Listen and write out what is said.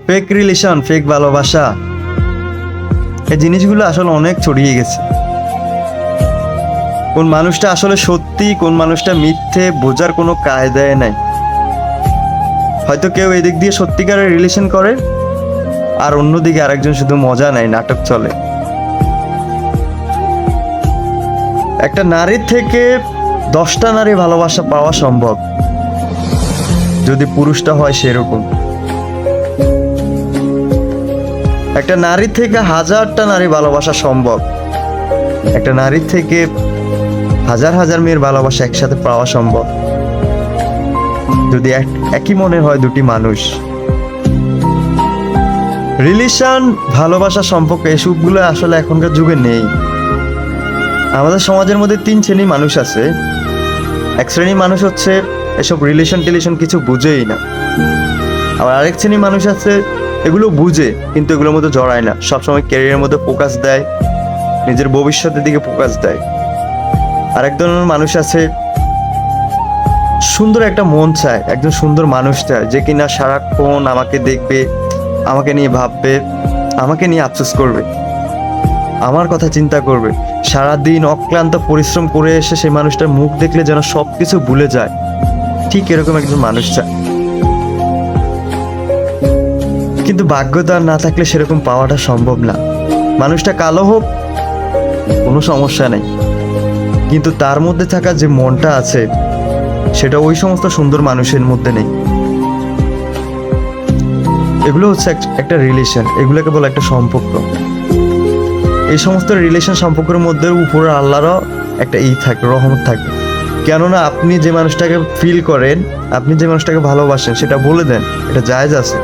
Fake relation, fake ভালোবাসা, এই জিনিসগুলো আসলে অনেক ছড়িয়ে গেছে। কোন মানুষটা আসলে সত্যি, কোন মানুষটা মিথ্যে বোঝার কোনো কায়দায় নাই। হয়তো কেউ এদিক দিয়ে সত্যিকারের রিলেশন করে, আর অন্যদিকে আরেকজন শুধু মজা নেয়, নাটক চলে। একটা নারীর থেকে 10টা নারী ভালোবাসা পাওয়া সম্ভব, যদি পুরুষটা হয় সেরকম। একটা নারীর থেকে 1000টা নারী ভালোবাসা সম্ভব, একটা নারীর থেকে হাজার হাজার মেয়ের ভালোবাসা একসাথে পাওয়া সম্ভব, যদি একই মনে হয় দুটি মানুষ। রিলেশন, ভালোবাসা, সম্পর্ক এসবগুলো আসলে এখনকার যুগে নেই। আমাদের সমাজের মধ্যে 3 শ্রেণীর মানুষ আছে। এক শ্রেণীর মানুষ হচ্ছে এসব রিলেশন টিলেশন কিছু বুঝেই না। আবার আরেক শ্রেণীর মানুষ আছে এগুলো বুঝে কিন্তু এগুলোর মধ্যে জড়ায় না, সবসময় ক্যারিয়ারের মধ্যে ফোকাস দেয়, নিজের ভবিষ্যতের দিকে ফোকাস দেয়। আরেক ধরনের মানুষ আছে সুন্দর একটা মন চায়, একজন সুন্দর মানুষ চায়, যে কিনা সারাক্ষণ আমাকে দেখবে, আমাকে নিয়ে ভাববে, আমাকে নিয়ে আফসোস করবে, আমার কথা চিন্তা করবে। সারাদিন অক্লান্ত পরিশ্রম করে এসে সেই মানুষটার মুখ দেখলে যেন সবকিছু ভুলে যায়, ঠিক এরকম একজন মানুষ চায়। কিন্তু ভাগ্যদান না থাকলে সেরকম পাওয়াটা সম্ভব না। মানুষটা কালো হোক কোনো সমস্যা নেই, কিন্তু তার মধ্যে থাকা যে মনটা আছে সেটা ওই সমস্ত সুন্দর মানুষের মধ্যে নেই। এগুলো হচ্ছে একটা রিলেশন, এগুলোকে বলে একটা সম্পর্ক। এই সমস্ত রিলেশন সম্পর্কের মধ্যে উপরে আল্লাহরও একটা থাকে, রহমত থাকে। কেননা আপনি যে মানুষটাকে ফিল করেন, আপনি যে মানুষটাকে ভালোবাসেন সেটা বলে দেন, এটা জায়েজ আছে।